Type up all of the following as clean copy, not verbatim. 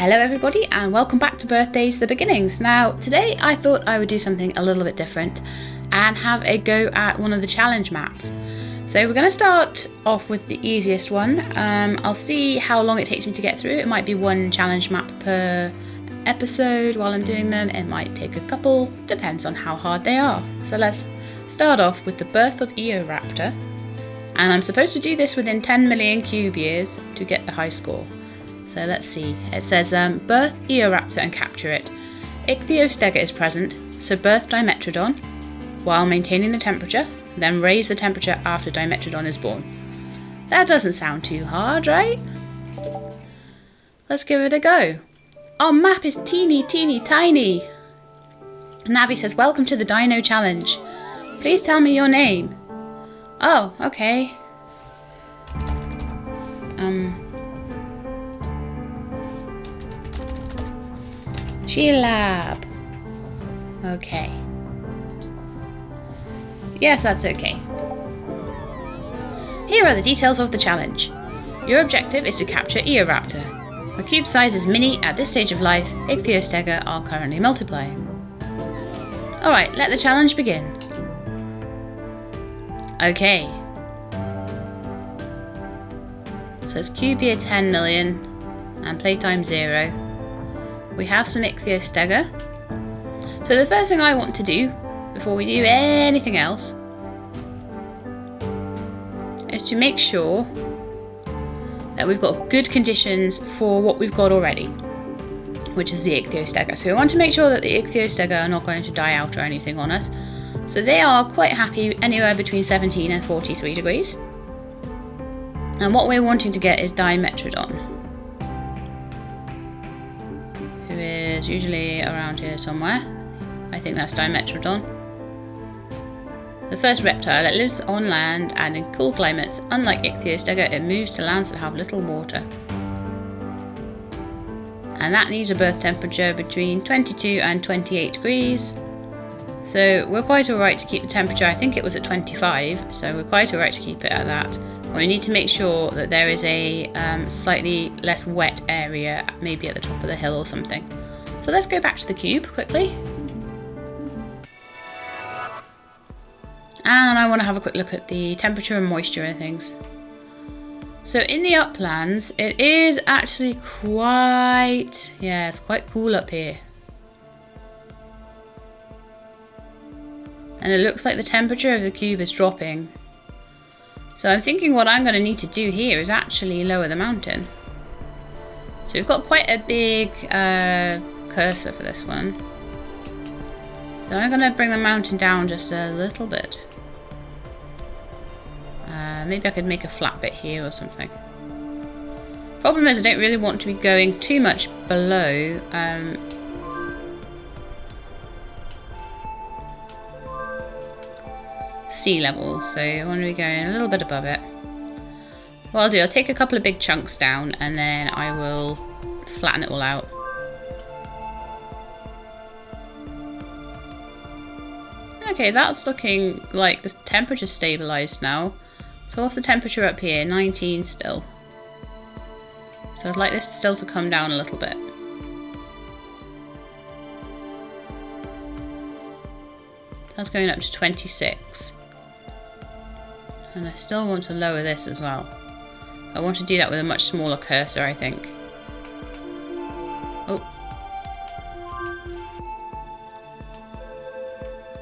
Hello everybody and welcome back to Birthdays the Beginnings. Now today I thought I would do something a little bit different and have a go at one of the challenge maps. So we're going to start off with the easiest one. I'll see how long it takes me to get through. It might be one challenge map per episode while I'm doing them. It might take a couple, depends on how hard they are. So let's start off with the birth of Eoraptor. And I'm supposed to do this within 10 million cube years to get the high score. So let's see. It says birth Eoraptor and capture it. Ichthyostega is present, so birth Dimetrodon while maintaining the temperature, then raise the temperature after Dimetrodon is born. That doesn't sound too hard, right? Let's give it a go. Our map is teeny tiny. Navi says, welcome to the Dino Challenge. Please tell me your name. Oh, okay. Sheilab. Okay. Yes, that's okay. Here are the details of the challenge. Your objective is to capture Eoraptor. The cube size is mini at this stage of life. Ichthyostega are currently multiplying. Alright, let the challenge begin. Okay. So it's cube year 10 million and playtime 0. We have some Ichthyostega. So the first thing I want to do before we do anything else is to make sure that we've got good conditions for what we've got already, which is the Ichthyostega. So we want to make sure that the Ichthyostega are not going to die out or anything on us. So they are quite happy anywhere between 17 and 43 degrees. And what we're wanting to get is Dimetrodon, who is usually around here somewhere. I think that's Dimetrodon. The first reptile that lives on land and in cool climates. Unlike Ichthyostega, it moves to lands that have little water. And that needs a birth temperature between 22 and 28 degrees. So we're quite alright to keep the temperature. I think it was at 25, so we're quite alright to keep it at that. We need to make sure that there is a slightly less wet area, maybe at the top of the hill or something. So let's go back to the cube quickly. And I want to have a quick look at the temperature and moisture and things. So in the uplands, it is actually it's quite cool up here. And it looks like the temperature of the cube is dropping. So I'm thinking what I'm going to need to do here is actually lower the mountain. So we've got quite a big cursor for this one. So I'm going to bring the mountain down just a little bit. Maybe I could make a flat bit here or something. Problem is I don't really want to be going too much below sea level, so I want to be going a little bit above it. What I'll do, I'll take a couple of big chunks down and then I will flatten it all out. Okay, that's looking like the temperature's stabilised now. So what's the temperature up here? 19 still. So I'd like this still to come down a little bit. That's going up to 26. And I still want to lower this as well. I want to do that with a much smaller cursor, I think. Oh.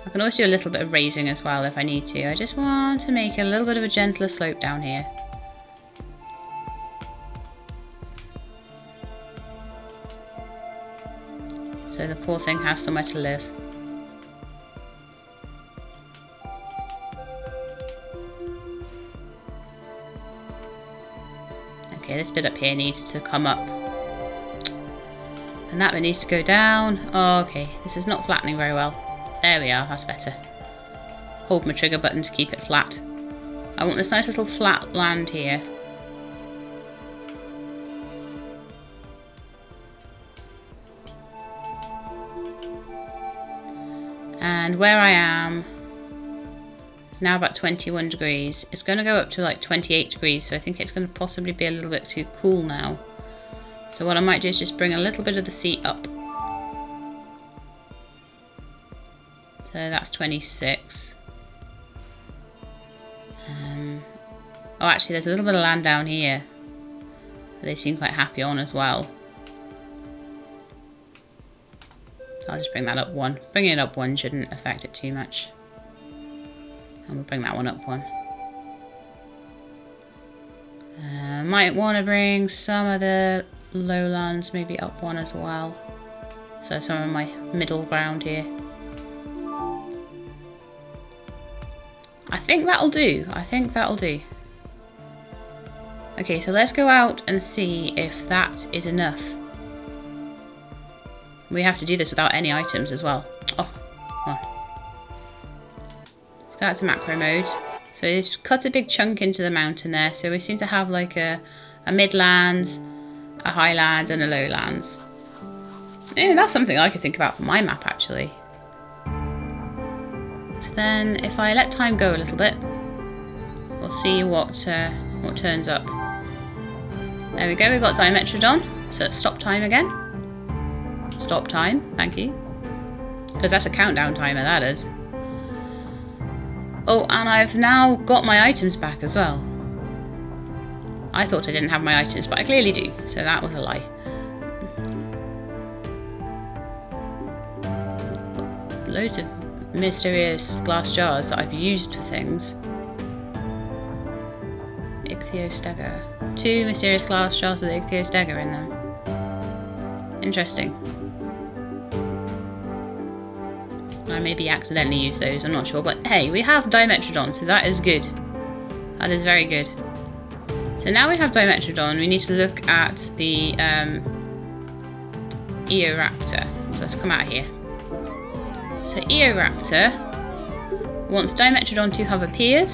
I can also do a little bit of raising as well if I need to. I just want to make a little bit of a gentler slope down here. So the poor thing has somewhere to live. Okay, this bit up here needs to come up. And that bit needs to go down. Oh, okay, this is not flattening very well. There we are, that's better. Hold my trigger button to keep it flat. I want this nice little flat land here. And where I am It's now about 21 degrees. It's going to go up to like 28 degrees, so I think it's going to possibly be a little bit too cool now. So what I might do is just bring a little bit of the sea up. So that's 26. Oh, actually, there's a little bit of land down here that they seem quite happy on as well. So I'll just bring that up one. Bringing it up one shouldn't affect it too much. And we'll bring that one up one. Might want to bring some of the lowlands maybe up one as well. So some of my middle ground here. I think that'll do. I think that'll do. Okay, so let's go out and see if that is enough. We have to do this without any items as well. Oh, come on. Let's go out to macro mode. So it's cut a big chunk into the mountain there. So we seem to have like a midlands, a highlands and a lowlands. Yeah, that's something I could think about for my map actually. So then if I let time go a little bit, we'll see what turns up. There we go, we've got Dimetrodon. So let's stop time again. Stop time, thank you. Because that's a countdown timer, that is. Oh, and I've now got my items back as well. I thought I didn't have my items, but I clearly do. So that was a lie. Loads of mysterious glass jars that I've used for things. Ichthyostega. 2 mysterious glass jars with Ichthyostega in them. Interesting. I maybe accidentally used those, I'm not sure. But hey, we have Dimetrodon, so that is good. That is very good. So now we have Dimetrodon, we need to look at the Eoraptor. So let's come out here. So Eoraptor wants Dimetrodon to have appeared,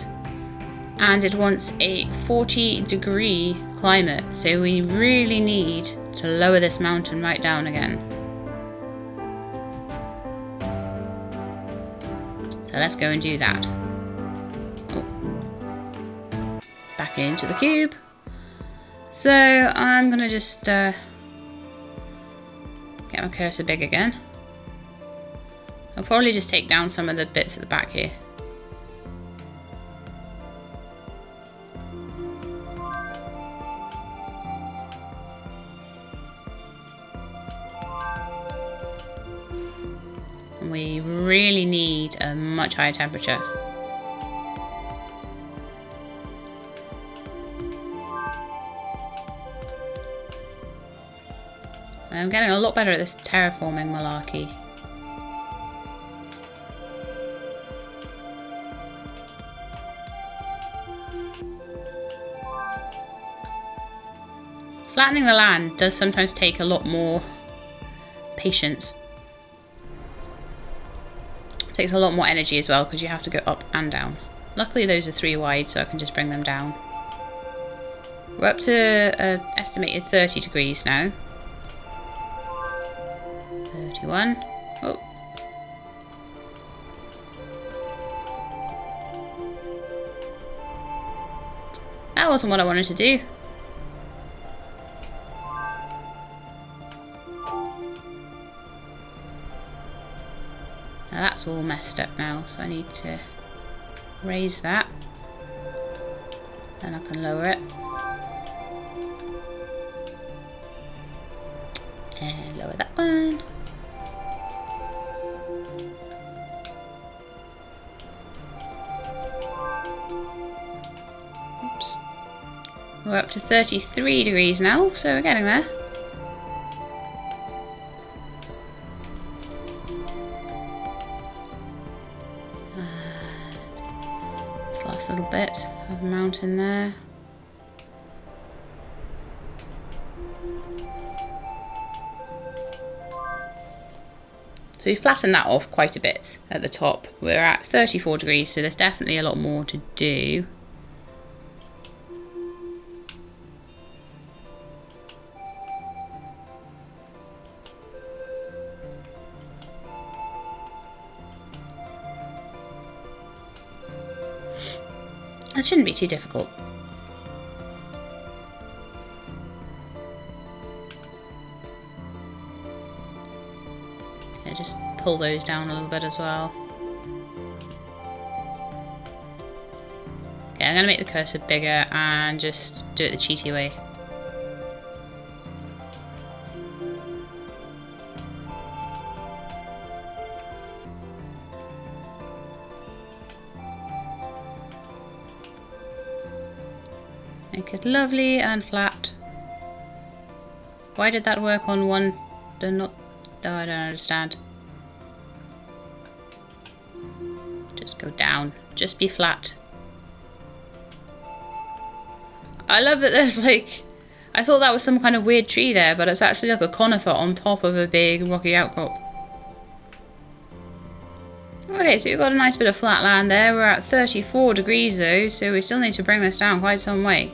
and it wants a 40-degree climate. So we really need to lower this mountain right down again. So let's go and do that. Oh. Back into the cube. So I'm gonna just get my cursor big again. I'll probably just take down some of the bits at the back here. And we really need a much higher temperature. I'm getting a lot better at this terraforming malarkey. Flattening the land does sometimes take a lot more patience. It takes a lot more energy as well because you have to go up and down. Luckily those are 3 wide, so I can just bring them down. We're up to estimated 30 degrees now. 31. Oh. That wasn't what I wanted to do. Now that's all messed up now, so I need to raise that. Then I can lower it. And lower that one. Oops. We're up to 33 degrees now, so we're getting there. Last little bit of mountain there. So we flattened that off quite a bit at the top. We're at 34 degrees, so there's definitely a lot more to do. That shouldn't be too difficult. So just pull those down a little bit as well. Okay, I'm going to make the cursor bigger and just do it the cheaty way. Make it lovely and flat. Why did that work on one? I don't understand. Just go down. Just be flat. I love that there's like... I thought that was some kind of weird tree there, but it's actually like a conifer on top of a big rocky outcrop. Okay, so we've got a nice bit of flat land there. We're at 34 degrees though, so we still need to bring this down quite some way.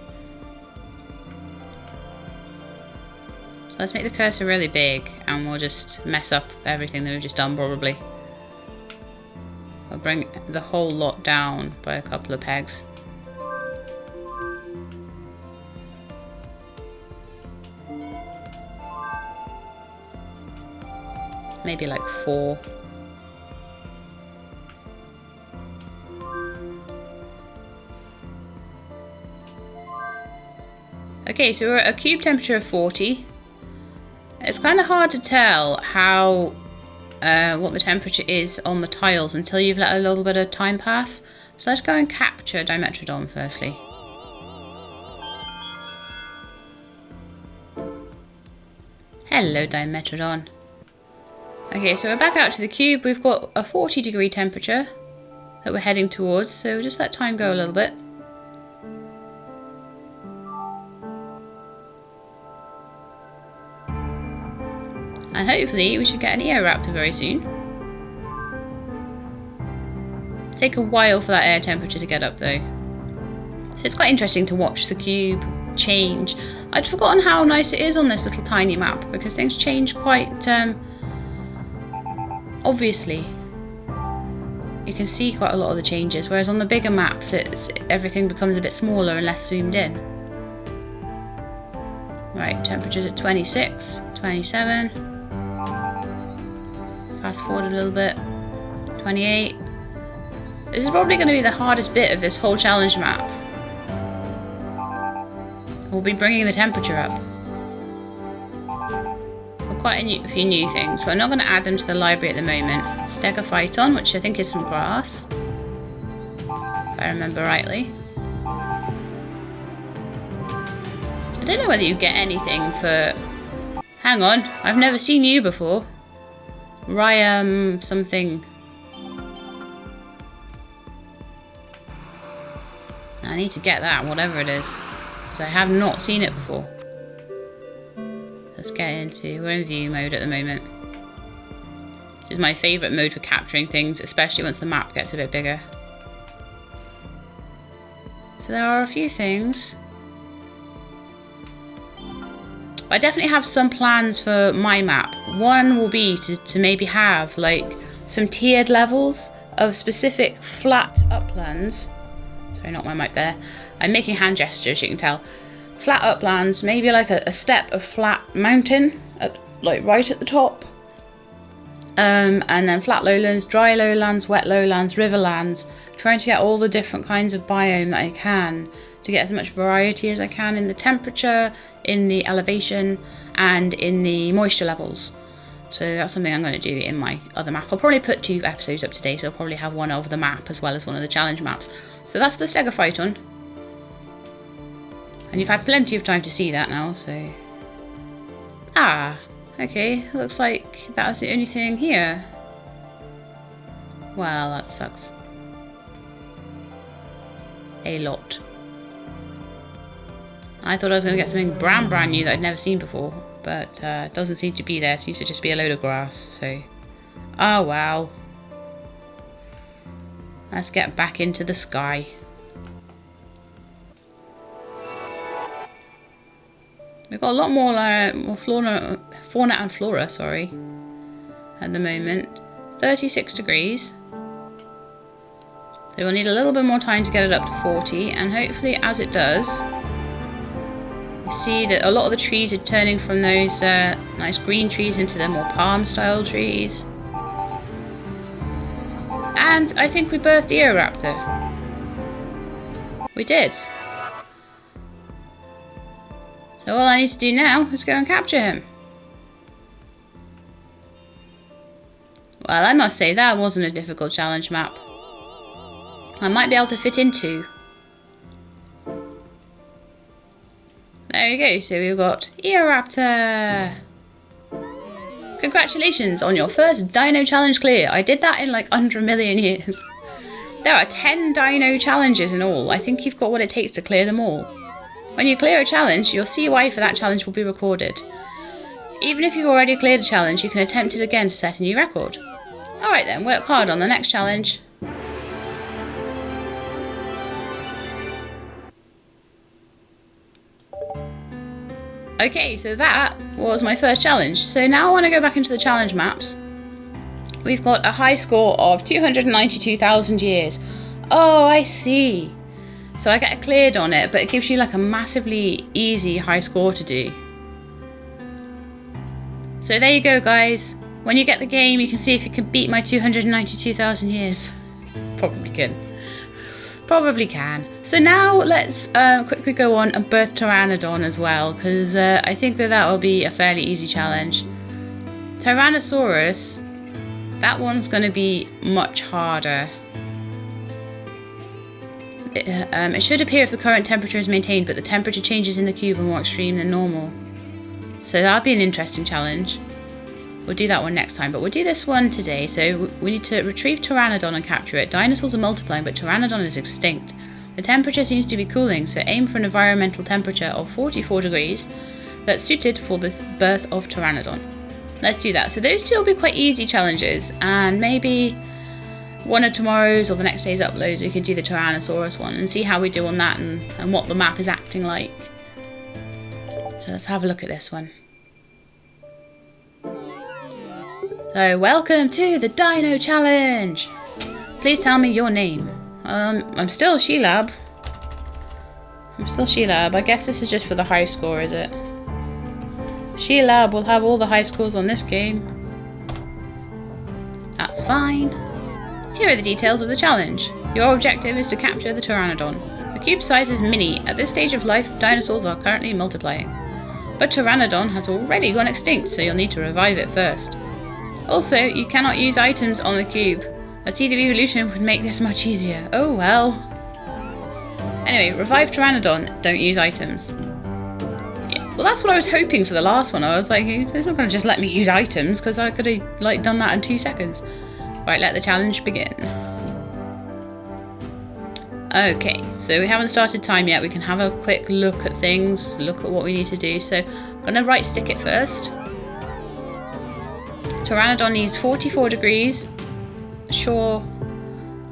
So let's make the cursor really big and we'll just mess up everything that we've just done probably. I'll bring the whole lot down by a couple of pegs. Maybe like 4. Okay, so we're at a cube temperature of 40. It's kind of hard to tell how what the temperature is on the tiles until you've let a little bit of time pass. So let's go and capture Dimetrodon firstly. Hello Dimetrodon. Okay, so we're back out to the cube. We've got a 40-degree temperature that we're heading towards, so just let time go a little bit. And hopefully we should get an Eoraptor very soon. Take a while for that air temperature to get up though. So it's quite interesting to watch the cube change. I'd forgotten how nice it is on this little tiny map because things change quite obviously. You can see quite a lot of the changes, whereas on the bigger maps everything becomes a bit smaller and less zoomed in. Right, temperatures at 26, 27. Fast forward a little bit. 28. This is probably going to be the hardest bit of this whole challenge map. We'll be bringing the temperature up. Quite a few new things, but I'm not going to add them to the library at the moment. Stegophyton, which I think is some grass, if I remember rightly. I don't know whether you get anything for... Hang on, I've never seen you before. Ryam something. I need to get that, whatever it is, because I have not seen it before. Let's get into, we're in view mode at the moment. Which is my favourite mode for capturing things, especially once the map gets a bit bigger. So there are a few things. I definitely have some plans for my map. One will be to maybe have like some tiered levels of specific flat uplands. Sorry, not my mic there. I'm making hand gestures, you can tell. Flat uplands, maybe like a step of flat mountain, like right at the top. And then flat lowlands, dry lowlands, wet lowlands, riverlands. Trying to get all the different kinds of biome that I can to get as much variety as I can in the temperature, in the elevation, and in the moisture levels. So that's something I'm going to do in my other map. I'll probably put 2 episodes up today, so I'll probably have one of the map as well as one of the challenge maps. So that's the Stegophyton. And you've had plenty of time to see that now, so... Ah, okay, looks like that was the only thing here. Well, that sucks. A lot. I thought I was going to get something brand new that I'd never seen before, but it doesn't seem to be there. It seems to just be a load of grass, so... Oh, well. Let's get back into the sky. We've got a lot more fauna and flora, sorry, at the moment. 36 degrees. So we'll need a little bit more time to get it up to 40, and hopefully as it does, you see that a lot of the trees are turning from those nice green trees into the more palm style trees. And I think we birthed Eoraptor. We did. So all I need to do now is go and capture him. Well, I must say that wasn't a difficult challenge map. I might be able to fit into. There you go, so we've got Eoraptor. Congratulations on your first dino challenge clear. I did that in like under a million years. There are 10 dino challenges in all. I think you've got what it takes to clear them all. When you clear a challenge, your CY for that challenge will be recorded. Even if you've already cleared a challenge, you can attempt it again to set a new record. Alright then, work hard on the next challenge. Okay, so that was my first challenge. So now I want to go back into the challenge maps. We've got a high score of 292,000 years. Oh, I see. So I get a cleared on it, but it gives you like a massively easy high score to do. So there you go, guys. When you get the game, you can see if you can beat my 292,000 years. Probably can. Probably can. So now let's quickly go on and birth Pteranodon as well, because I think that will be a fairly easy challenge. Tyrannosaurus, that one's going to be much harder. It should appear if the current temperature is maintained, but the temperature changes in the cube are more extreme than normal. So that'll be an interesting challenge. We'll do that one next time, but we'll do this one today. So we need to retrieve Pteranodon and capture it. Dinosaurs are multiplying, but Pteranodon is extinct. The temperature seems to be cooling, so aim for an environmental temperature of 44 degrees that's suited for the birth of Pteranodon. Let's do that. So those two will be quite easy challenges, and maybe one of tomorrow's or the next day's uploads we could do the Tyrannosaurus one and see how we do on that and what the map is acting like. So let's have a look at this one. So welcome to the Dino Challenge! Please tell me your name. I'm still Sheilab. I guess this is just for the high score, is it? Sheilab will have all the high scores on this game. That's fine. Here are the details of the challenge. Your objective is to capture the Pteranodon. The cube size is mini. At this stage of life, dinosaurs are currently multiplying. But Pteranodon has already gone extinct, so you'll need to revive it first. Also, you cannot use items on the cube. A seed of evolution would make this much easier. Oh well. Anyway, revive Pteranodon, don't use items. Yeah, well that's what I was hoping for the last one. I was like, they're not going to just let me use items, because I could have like done that in 2 seconds. Right, let the challenge begin. Okay, so we haven't started time yet. We can have a quick look at things, look at what we need to do. So I'm going to right stick it first. Pteranodon needs 44 degrees, sure,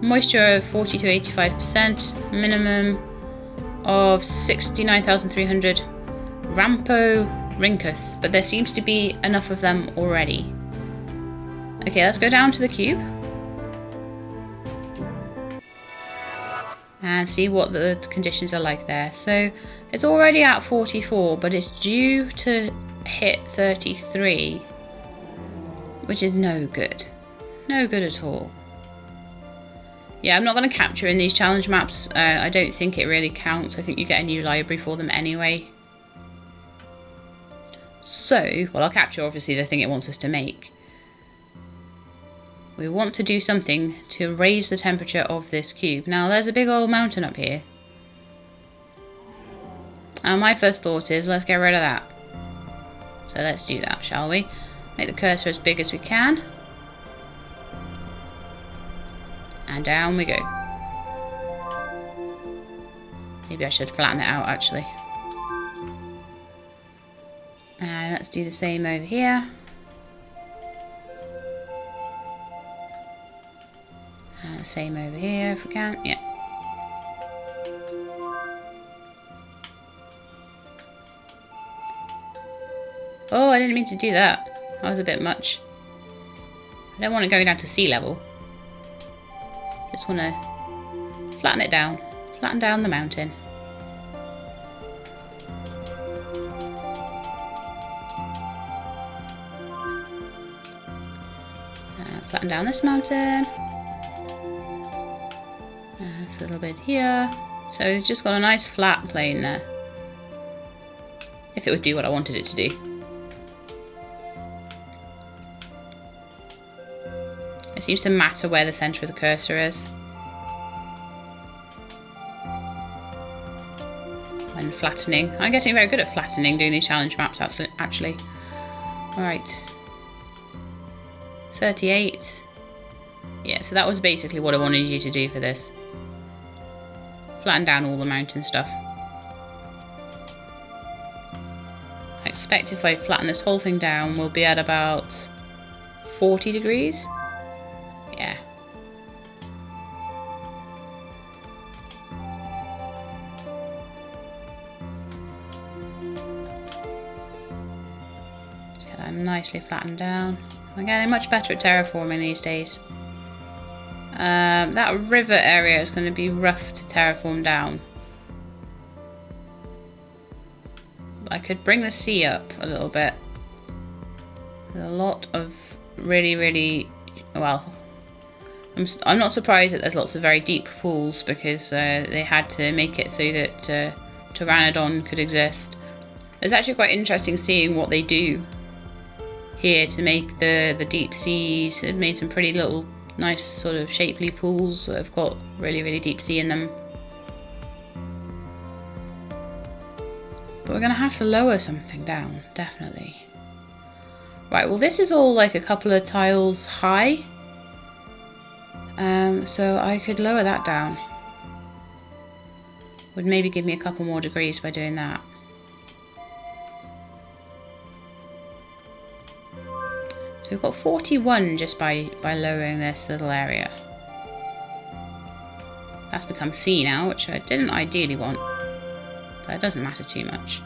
moisture of 40 to 85%, minimum of 69,300, Rhamphorhynchus, but there seems to be enough of them already. Okay, let's go down to the cube and see what the conditions are like there. So it's already at 44, but it's due to hit 33. Which is no good. No good at all. Yeah, I'm not going to capture in these challenge maps. I don't think it really counts. I think you get a new library for them anyway. So, well, I'll capture obviously the thing it wants us to make. We want to do something to raise the temperature of this cube. Now, there's a big old mountain up here. And my first thought is, let's get rid of that. So let's do that, shall we? Make the cursor as big as we can. And down we go. Maybe I should flatten it out actually. And let's do the same over here. And the same over here if we can. Yeah. Oh, I didn't mean to do that. That was a bit much. I don't want it going down to sea level. Just want to flatten it down. Flatten down the mountain. Flatten down this mountain. a little bit here. So it's just got a nice flat plane there. If it would do what I wanted it to do. It seems to matter where the centre of the cursor is. When flattening. I'm getting very good at flattening doing these challenge maps actually. Alright. 38. Yeah, so that was basically what I wanted you to do for this. Flatten down all the mountain stuff. I expect if I flatten this whole thing down, we'll be at about 40 degrees. Yeah. Get that nicely flattened down. I'm getting much better at terraforming these days. That river area is going to be rough to terraform down. I could bring the sea up a little bit. There's a lot of really, well, I'm not surprised that there's lots of very deep pools because they had to make it so that Pteranodon could exist. It's actually quite interesting seeing what they do here to make the deep seas. It made some pretty little nice sort of shapely pools that have got really deep sea in them. But we're going to have to lower something down, definitely. Right, well this is all like a couple of tiles high. So I could lower that down. Would maybe give me a couple more degrees by doing that. So we've got 41 just by lowering this little area. That's become sea now, which I didn't ideally want. But it doesn't matter too much.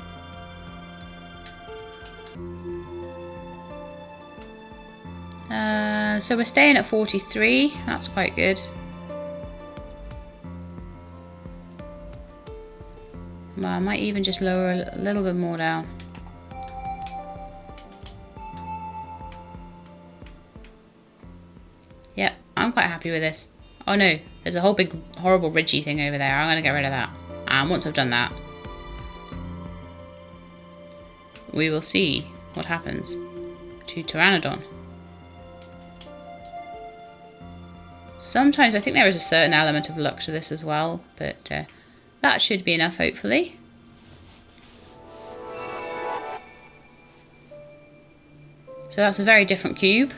So we're staying at 43. That's quite good. Well, I might even just lower a little bit more down. Yep, I'm quite happy with this. Oh no, there's a whole big horrible ridgy thing over there. I'm going to get rid of that. And once I've done that, we will see what happens to Pteranodon. Sometimes I think there is a certain element of luck to this as well, but that should be enough, hopefully. So that's a very different cube.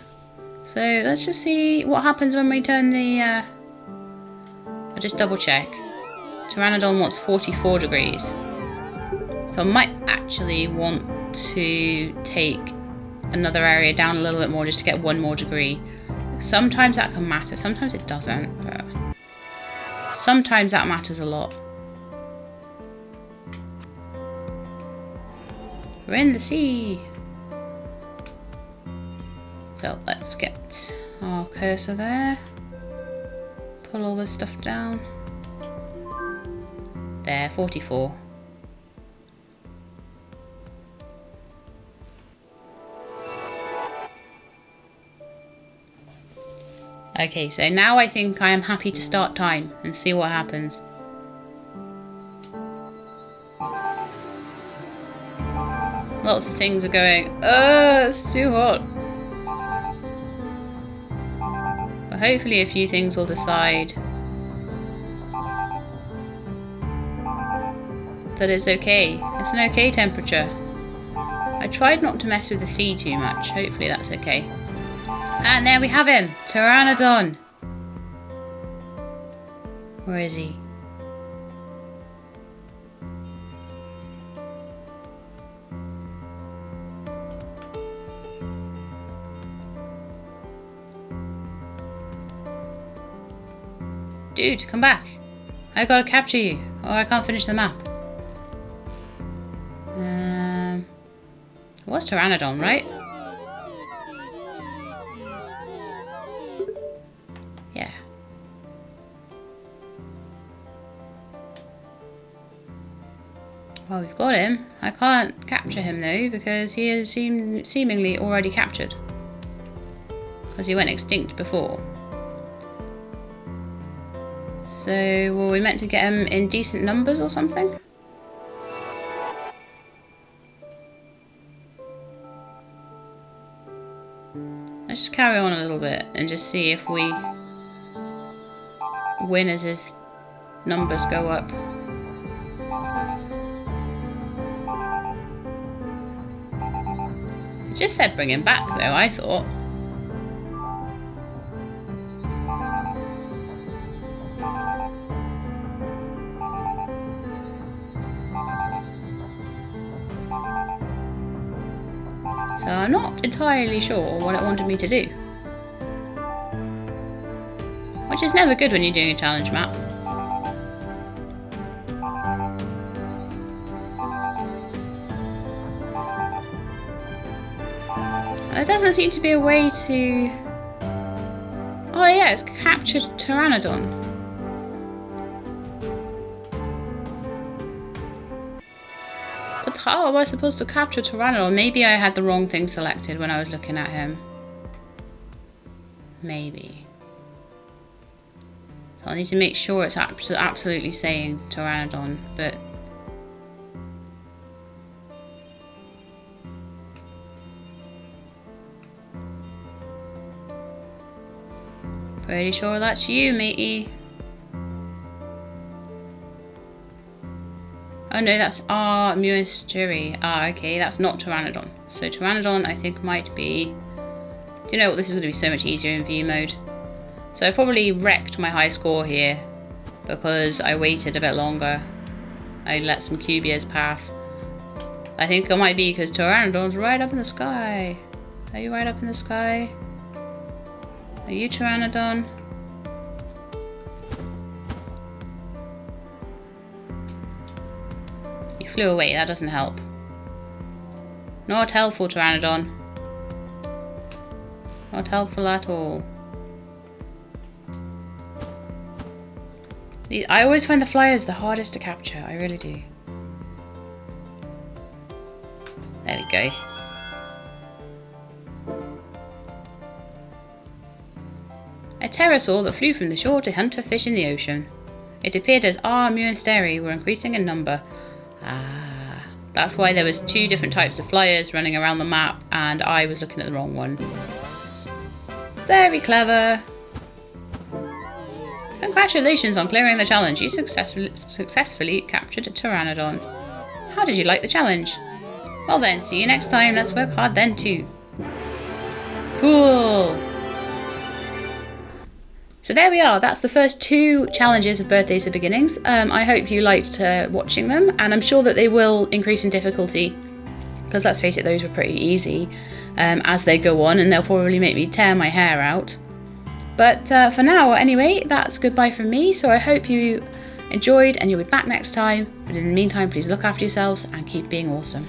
So let's just see what happens when we turn the... I'll just double check. Pteranodon wants 44 degrees. So I might actually want to take another area down a little bit more just to get 1 more degree. Sometimes that can matter, sometimes it doesn't, but sometimes that matters a lot. We're in the sea. So let's get our cursor there. Pull all this stuff down. There, 44. Okay, so now I think I am happy to start time and see what happens. Lots of things are going, it's too hot. But hopefully a few things will decide that it's okay. It's an okay temperature. I tried not to mess with the sea too much. Hopefully that's okay. And there we have him, Pteranodon. Where is he? Dude, come back. I gotta capture you, or I can't finish the map. It was Pteranodon, right? Yeah. Well, we've got him. I can't capture him though, because he is seemingly already captured. Because he went extinct before. So, were we meant to get them in decent numbers or something? Let's just carry on a little bit and just see if we win as his numbers go up. It just said bring him back though, I thought. So I'm not entirely sure what it wanted me to do. Which is never good when you're doing a challenge map. And there doesn't seem to be a way to... Oh yeah, it's captured Pteranodon. But how am I supposed to capture Pteranodon? Maybe I had the wrong thing selected when I was looking at him. Maybe. So I'll need to make sure it's absolutely saying Pteranodon, but... Pretty sure that's you, matey. Oh no, that's Muisteri. Okay, that's not Pteranodon. So Pteranodon, I think, might be... Do you know what? This is going to be so much easier in view mode. So I probably wrecked my high score here because I waited a bit longer. I let some cubias pass. I think it might be because Pteranodon's right up in the sky. Are you right up in the sky? Are you Pteranodon? You flew away, that doesn't help. Not helpful, Pteranodon. Not helpful at all. I always find the flyers the hardest to capture, I really do. There we go. A pterosaur that flew from the shore to hunt for fish in the ocean. It appeared as our Muisteri were increasing in number. That's why there was two different types of flyers running around the map and I was looking at the wrong one. Very clever. Congratulations on clearing the challenge. You successfully captured a Pteranodon. How did you like the challenge? Well then, see you next time. Let's work hard then too. Cool. So there we are, that's the first two challenges of Birthdays of Beginnings. I hope you liked watching them, and I'm sure that they will increase in difficulty, because let's face it, those were pretty easy as they go on, and they'll probably make me tear my hair out. But for now, anyway, that's goodbye from me, so I hope you enjoyed, and you'll be back next time. But in the meantime, please look after yourselves and keep being awesome.